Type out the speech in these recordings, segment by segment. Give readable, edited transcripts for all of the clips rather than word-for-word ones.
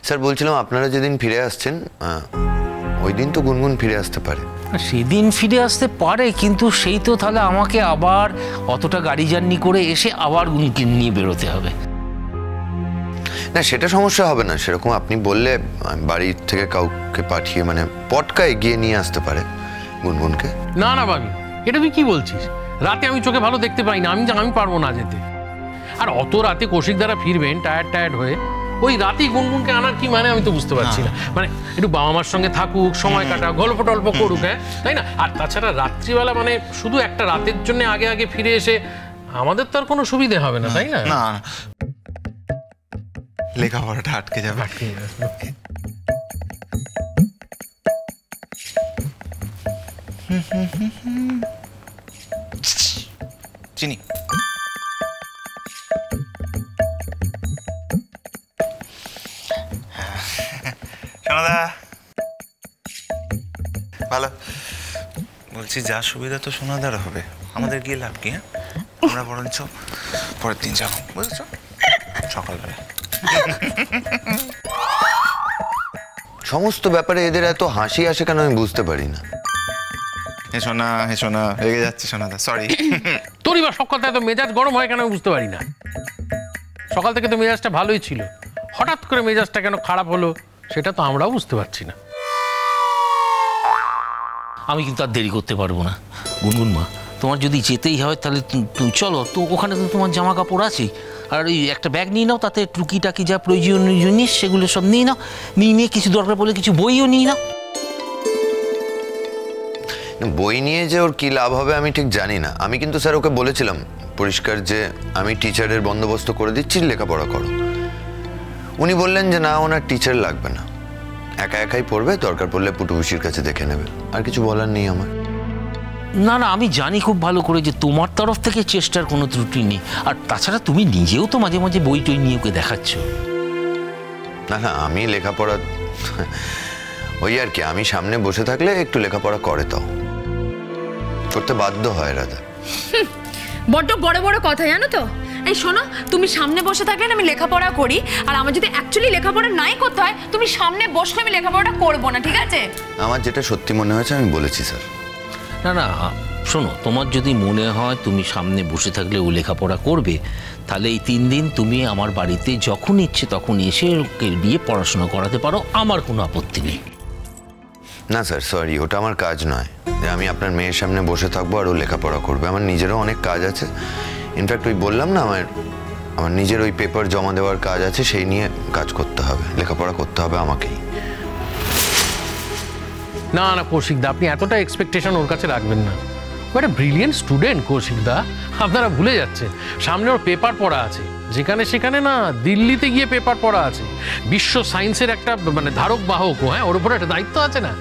Sir বলছিলাম আপনারা যেদিন ফিরে আসছেন ওই দিন তো গুনগুন ফিরে আসতে পারে। সেদিন ফিরে আসতে পারে, কিন্তু সেই তো তাহলে আমাকে আবার অতটা গাড়ি জার্নি করে এসে আবার গুনগুনকে নিয়ে বেরোতে হবে। না সেটা সমস্যা হবে না, সেরকম আপনি বললে বাড়ি থেকে কাউকে পাঠিয়ে মানে পটকা এগিয়ে নিয়ে আসতে পারে গুনগুনকে। না না ভাবি, এটা তুই কি বলছিস? রাতে আমি চোখে ভালো দেখতে পাই না, আমি পারবো না যেতে। আর অত রাতে কৌশিক দ্বারা ফিরবেন টায়ার্ড হয়ে, ওই রাতেই গুনগুনকে আনার কি মানে আমি তো বুঝতে পারছি না। মানে একটু বাবা মার সঙ্গে থাকুক, সময় কাটাক, গল্প টল্প করুক, হ্যাঁ তাই না? আর তাছাড়া রাত্রিবেলা মানে শুধু একটা রাতের জন্য আগে ফিরে এসে আমাদের তো আর কোনো সুবিধে হবে না, তাই না? না লেখাপড়াটা আটকে যাবে। চিনি সোনাদা ভালো। বলছি যা সুবিধা তো সোনাদার হবে, আমাদের গিয়ে লাভ কি? হ্যাঁ আমরা বরঞ্চ পরের দিন যাবো, বুঝেছ? সকালবেলা। সমস্ত ব্যাপারে এদের এত হাসি আসে কেন আমি বুঝতে পারি না। হে সোনা রেগে যাচ্ছে সোনাদা, সরি। তোরই বা সব কথা এত মেজাজ গরম হয় কেন আমি বুঝতে পারি না। সকাল থেকে তো মেজাজটা ভালোই ছিল, হঠাৎ করে মেজাজটা কেন খারাপ হলো সেটা তো আমরাও বুঝতে পারছি না। আমি কিন্তু আর দেরি করতে পারবো না। গুনগুন মা, তোমার যদি যেতেই হয় তাহলে তুমি চলো, তো ওখানে তো তোমার জামা কাপড় আছেই, আর ওই একটা ব্যাগ নিয়ে নাও, তাতে টুকিটাকি যা প্রয়োজনীয় জিনিস সেগুলো সব নিয়ে নাও, নিয়ে কিছু দরকার পড়লে কিছু বইও নিয়ে নাও। বই নিয়ে যে ওর কি লাভ হবে আমি ঠিক জানি না। আমি কিন্তু স্যার ওকে বলেছিলাম পরিষ্কার যে আমি টিচারের বন্দোবস্ত করে দিচ্ছি, লেখাপড়া করো। উনি বললেন যে না, ওনার টিচার লাগবে না, একাই পড়বে, দরকার পড়লে পুটুপুষির কাছে দেখে নেবে। আর কিছু বলার নেই আমার। না আমি জানি খুব ভালো করে যে তোমার তরফ থেকে চেষ্টার কোনো ত্রুটি নেই, আর তাছাড়া তুমি নিজেও তো মাঝে মাঝে বই টই নিয়ে ওকে দেখাচ্ছ। না আমি লেখাপড়া ওই আর কি, আমি সামনে বসে থাকলে একটু লেখাপড়া করে, তাও করতে বাধ্য হয় রাধা। বড্ড বড় বড় কথা জানো তো। এই শোনো, তুমি সামনে বসে থাকলে আমি লেখাপড়া করি, আর আমার যদি অ্যাকচুয়ালি লেখাপড়া নাই করতে হয় তুমি সামনে বসলে আমি লেখাপড়াটা করবো না, ঠিক আছে? আমার যেটা সত্যি মনে হয়েছে আমি বলেছি স্যার। না শোনো, তোমার যদি মনে হয় তুমি সামনে বসে থাকলে ও লেখাপড়া করবে, তাহলে এই 3 দিন তুমি আমার বাড়িতে যখন ইচ্ছে তখন এসে ওকে দিয়ে পড়াশোনা করাতে পারো, আমার কোনো আপত্তি নেই। না স্যার সরি, ওটা আমার কাজ নয় যে আমি আপনার মেয়ের সামনে বসে থাকবো আর ও লেখাপড়া করবে। আমার নিজেরও অনেক কাজ আছে। ইনফ্যাক্ট ওই বললাম না, আমার নিজের ওই পেপার জমা দেওয়ার কাজ আছে, সেই নিয়ে কাজ করতে হবে, লেখাপড়া করতে হবে আমাকেই। না কৌশিকদা, আপনি এতটা এক্সপেকটেশন ওর কাছে রাখবেন না। ও একটা ব্রিলিয়েন্ট স্টুডেন্ট কৌশিকদা, আপনারা ভুলে যাচ্ছেন। সামনে ওর পেপার পড়া আছে, যেখানে সেখানে না, দিল্লিতে গিয়ে পেপার পড়া আছে। বিশ্ব সায়েন্সের একটা মানে ধারক বাহক, হ্যাঁ ওর উপরে একটা দায়িত্ব আছে না।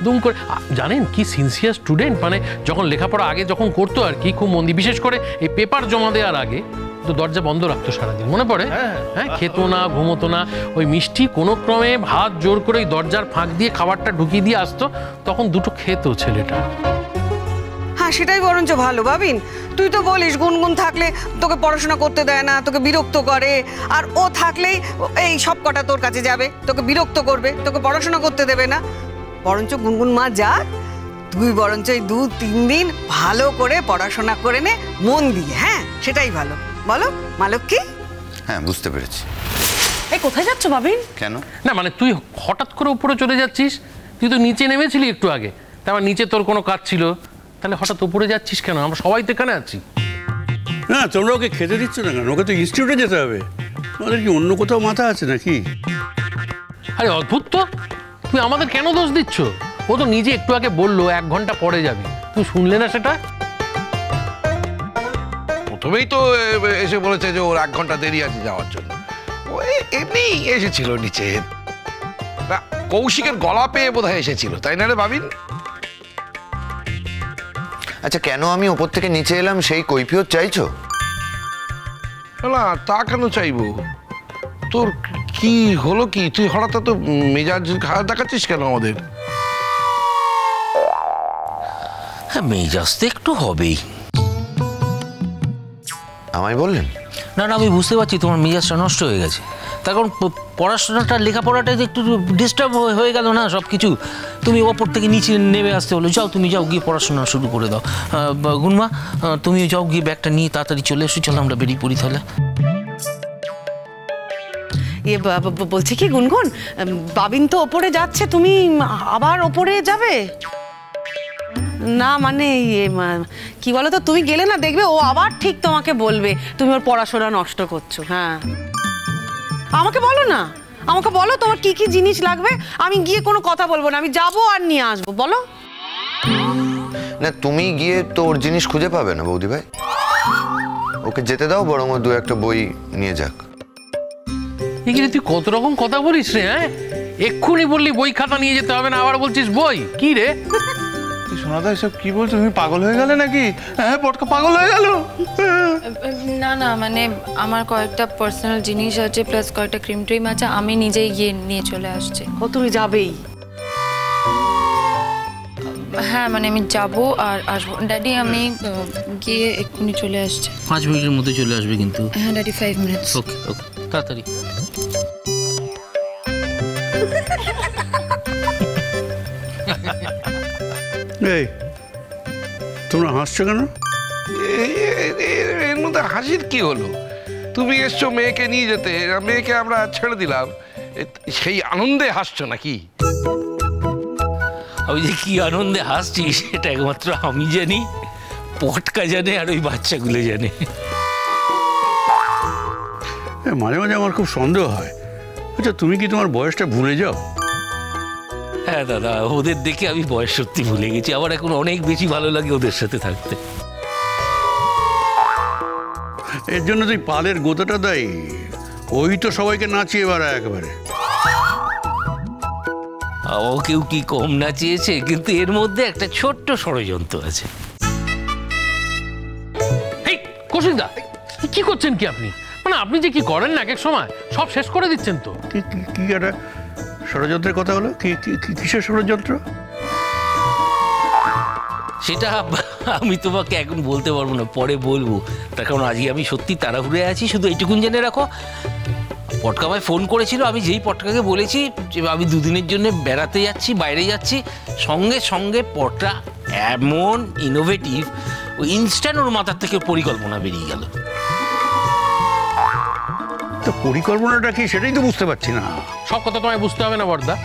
দুম করে জানেন কি সিনসিয়ার স্টুডেন্ট, মানে যখন লেখাপড়া আগে যখন করতো আর কি, খুব মন দিয়ে, বিশেষ করে এই পেপার জমা দেওয়ার আগে তো দরজা বন্ধ রাখতো সারাদিন, মনে পড়ে? হ্যাঁ খেত না, ঘুমোতো না। ওই মিষ্টি কোনো ক্রমে হাত জোর করে ওই দরজার ফাঁক দিয়ে খাবারটা ঢুকিয়ে দিয়ে আসতো, তখন দুটো খেত ছেলেটা। হ্যাঁ সেটাই বরঞ্চ ভালো ভাবিন। তুই তো বলিস গুনগুন থাকলে তোকে পড়াশোনা করতে দেয় না, তোকে বিরক্ত করে, আর ও থাকলেই এই সব কটা তোর কাছে যাবে, তোকে বিরক্ত করবে, তোকে পড়াশোনা করতে দেবে না। বরঞ্চ গুনগুন মা যাক, তুই বরঞ্চ এই 2-3 দিন ভালো করে পড়াশোনা করে নে মন দিয়ে। হ্যাঁ সেটাই ভালো, বলো মা লক্ষ্মী? হ্যাঁ বুঝতে পেরেছি। এই কোথায় যাচ্ছ ভাবিন? কেন? না মানে তুই হঠাৎ করে উপরে চলে যাচ্ছিস, তুই তো নিচে নেমেছিলি একটু আগে, তারপর নিচে তোর কোনো কাজ ছিল, তাহলে হঠাৎ উপরে যাচ্ছিস কেন? আমরা সবাই তো এখানে আছি। না তোমরা ওকে খেতে দিচ্ছ না কেন? ওকে তো ইনস্টিটিউটে যেতে হবে। তোমাদের কি অন্য কোথাও মাথা আছে নাকি? আরে অদ্ভুত তো, তুই আমাদের কেন দোষ দিচ্ছ? ও তো নিজে একটু আগে বললো 1 ঘন্টা পরে যাবি, তুই শুনলে না সেটা? প্রথমেই তো এসে বলেছে যে ওর 1 ঘন্টা দেরি আছে যাওয়ার জন্য। ও এমনি এসেছিল নিচে, কৌশিকের গলা পেয়ে বোধহয় এসেছিল, তাই না রে ভাবিন? আচ্ছা কেন আমি ওপর থেকে নিচে এলাম সেই কৈফিয়ত চাইছো? না তা কেন চাইবো? তোর কি হলো কি? তুই হঠাৎ তো মেজাজ খারাপ দেখাচ্ছিস কেন আমাদের? হ্যাঁ মেজাজ তো একটু হবেই। আমায় বললেন? না না, আমি বুঝতে পারছি তোমার মেজাজটা নষ্ট হয়ে গেছে, তার কারণ পড়াশোনাটা লেখাপড়াটা একটু ডিস্টার্ব হয়ে গেল না সব কিছু। তুমি ওপর থেকে নিচে নেমে আসতে হলো। যাও, তুমি যাও, গিয়ে পড়াশোনা শুরু করে দাও। গুণমা, তুমিও যাও, গিয়ে ব্যাগটা নিয়ে তাড়াতাড়ি চলে এসো। চলো আমরা বেরিয়ে পড়ি তাহলে। বলছি কি গুনগুন, বাবিন তো ওপরে যাচ্ছে, তুমি আবার ওপরে যাবে? না মানে কি বলো তো, তুমি গেলে না দেখবে ও আবার ঠিক তোমাকে বলবে তুমি ওর পড়াশোনা নষ্ট করছো। হ্যাঁ, আমাকে বলো না, আমাকে বলো তোমার কি কি জিনিস লাগবে, আমি গিয়ে কোনো কথা বলবো না, আমি যাবো আর নিয়ে আসবো। বলো না, তুমি গিয়ে তো ওর জিনিস খুঁজে পাবে না বৌদি ভাই, ওকে যেতে দাও, বরং ও 2-1টা বই নিয়ে যাক। এখানে তুই কত রকম কথা বলিস রে? হ্যাঁ, এক্ষুনি বললি বই খাতা নিয়ে যেতে হবে না, আবার বলছিস বই। কি রে সোনাদা, এসব কি বলছো? তুমি পাগল হয়ে গেলে নাকি? হ্যাঁ, পটকা পাগল হয়ে গেল। না না, মানে আমার কয়েকটা পার্সোনাল জিনিস আছে, প্লাস কয়েকটা ক্রিম ট্রিম আছে, আমি নিজেই গিয়ে নিয়ে চলে আসছি। ও তুমি যাবেই? হ্যাঁ মানে আমি যাবো আর আসবো। ড্যাডি আমি গিয়ে এক্ষুনি চলে আসছি। 5 মিনিটের মধ্যে চলে আসবে কিন্তু। হ্যাঁ ড্যাডি, 5 মিনিটস। ওকে ওকে, তাড়াতাড়ি। এই তোমরা হাসছো কেন? এর মধ্যে হাসির কি হলো? তুমি এসছো মেয়েকে নিয়ে যেতে, মেয়েকে আমরা ছেড়ে দিলাম, সেই আনন্দে হাসছো নাকি? আমি যে কি আনন্দে হাসছি সেটা একমাত্র আমি জানি, পটকা জানে, আর ওই বাচ্চাগুলো জানে। মাঝে মাঝে আমার খুব সন্দেহ হয়, আচ্ছা তুমি কি তোমার বয়সটা ভুলে যাও? হ্যাঁ দাদা, ওদের দেখে আমি বয়স সত্যি ভুলে গেছি। আমার এখন অনেক বেশি ভালো লাগে ওদের সাথে থাকতে। এর জন্য তুই পালের গোতাটা দায়ী, ওই তো সবাইকে নাচিয়ে বেড়ায় একেবারে। ও কেউ কি কম নাচিয়েছে, কিন্তু এর মধ্যে একটা ছোট্ট ষড়যন্ত্র আছে। এই কৌশিকদা, কি করছেন কি আপনি? মানে আপনি যে কি করেন না এক এক সময়, সব শেষ করে দিচ্ছেন তো। কি একটা ষড়যন্ত্রের কথা হলো? কিসের ষড়যন্ত্র? সেটা আমি তোমাকে এখন বলতে পারবো না, পরে বলবো। তার কারণ আজকে আমি সত্যি তাড়াহুড়ে আছি। শুধু এইটুকুন জেনে রাখো, পটকা ভাই ফোন করেছিল, আমি যেই পটকাকে বলেছি যে আমি 2 দিনের জন্য বেড়াতে যাচ্ছি, বাইরে যাচ্ছি, সঙ্গে সঙ্গে পটকা এমন ইনোভেটিভ, ওই ইনস্ট্যান্ট ওর মাথার থেকে পরিকল্পনা বেরিয়ে গেল। তো পরিকল্পনাটা কি সেটাই তো বুঝতে পারছি না। সব কথা তোমায় বুঝতে হবে না বড়দা,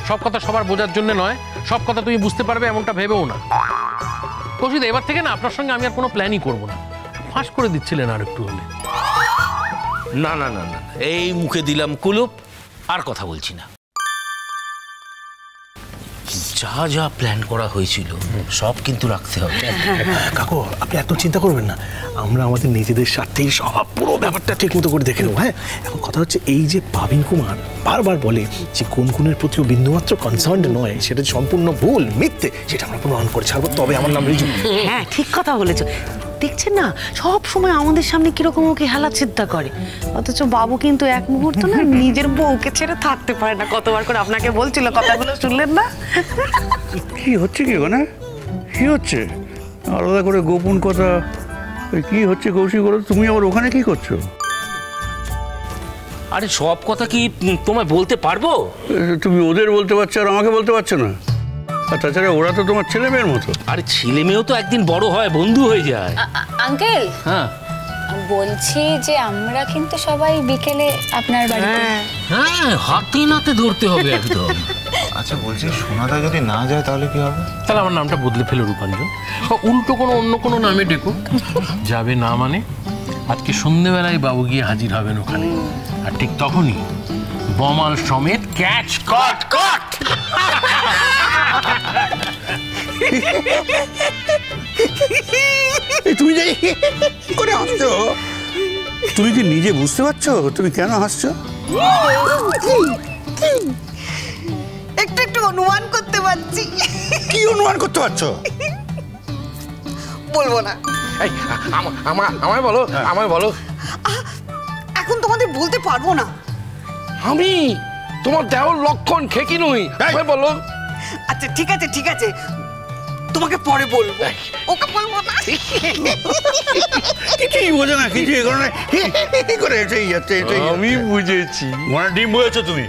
সব কথা সবার বোঝার জন্য নয়, সব কথা তুমি বুঝতে পারবে এমনটা ভেবেও না। কৌশিক, এবার থেকে না আপনার সঙ্গে আমি আর কোনো প্ল্যানই করবো না। ফাঁস করে দিচ্ছিলেন আর একটু হলে। না না না না, এই মুখে দিলাম কুলুপ, আর কথা বলছি না। যা যা প্ল্যান করা হয়েছিল সব কিন্তু রাখতে হবে। কাকু, আপনি এত চিন্তা করবেন না, আমরা আমাদের নিজেদের স্বার্থেই সব পুরো ব্যাপারটা ঠিক মতো করে দেখে নেবো। হ্যাঁ, এখন কথা হচ্ছে এই যে পাবিন কুমার বারবার বলে যে গুনগুনের প্রতিও বিন্দুমাত্র কনসার্ন নয়, সেটা সম্পূর্ণ ভুল, মিথ্যে, সেটা আমরা প্রমাণ করে ছাড়বো, তবে আমার নাম রিজু। হ্যাঁ ঠিক কথা বলেছো। দেখছেন না সব সময় আমাদের সামনে কিরকম ওকে হেলা চিন্তা করে, অথচ বাবু কিন্তু এক মুহূর্ত না নিজের বউকে ছেড়ে থাকতে পারে না। কতবার করে আপনাকে বলছিল, কথাগুলো শুনলেন না? কি হচ্ছে কি ওখানে? কি হচ্ছে আলাদা করে গোপন কথা? কি হচ্ছে কৌশিক? তুমি আবার ওখানে কি করছো? আরে সব কথা কি তোমায় বলতে পারবো? তুমি ওদের বলতে পারছো আর আমাকে বলতে পারছো না? আর তাছাড়া ওরা তো তোমার ছেলে মেয়ের মতো। আরে ছেলে মেয়েও তো একদিন বড় হয়, বন্ধু হয়ে যায়। আঙ্কেল, হ্যাঁ বলছি যে আমরা কিন্তু সবাই বিকেলে আপনার বাড়িতে। হ্যাঁ, হাতে নাতে ধরতে হবে একদম। আচ্ছা বলছি, সোনাদা যদি না যায় তাহলে কি হবে? তাহলে আমার নামটা বদলে ফেলো রূপাঞ্জন, বা উল্টো কোনো অন্য কোনো নামে ডেকো। যাবে না মানে আজকে সন্ধ্যেবেলায় বাবু গিয়ে হাজির হবেন ওখানে, আর ঠিক তখনই বমাল সমেত ক্যাচ কট কট। তুমি যাই করে হাসছো? তুমি কি নিজে বুঝতে পারছো তুমি কেন হাসছো? একটু একটু অনুমান করতে পারছি। কি অনুমান করতে পারছো? বলবো না। আমায় বলো, আমায় বলো। এখন তোমাদের বলতে পারবো না। আমি তোমার দেওর লক্ষণ খেকি নই, আমায় বলো। আচ্ছা ঠিক আছে ঠিক আছে, তোমাকে পরে বলবো। ওকে বলবো না। কিছুই বোঝে না, কিছু এ করে কি করে এটাই যাচ্ছে, এটাই। আমি বুঝেছি, মানে ডিম বুঝেছো তুমি।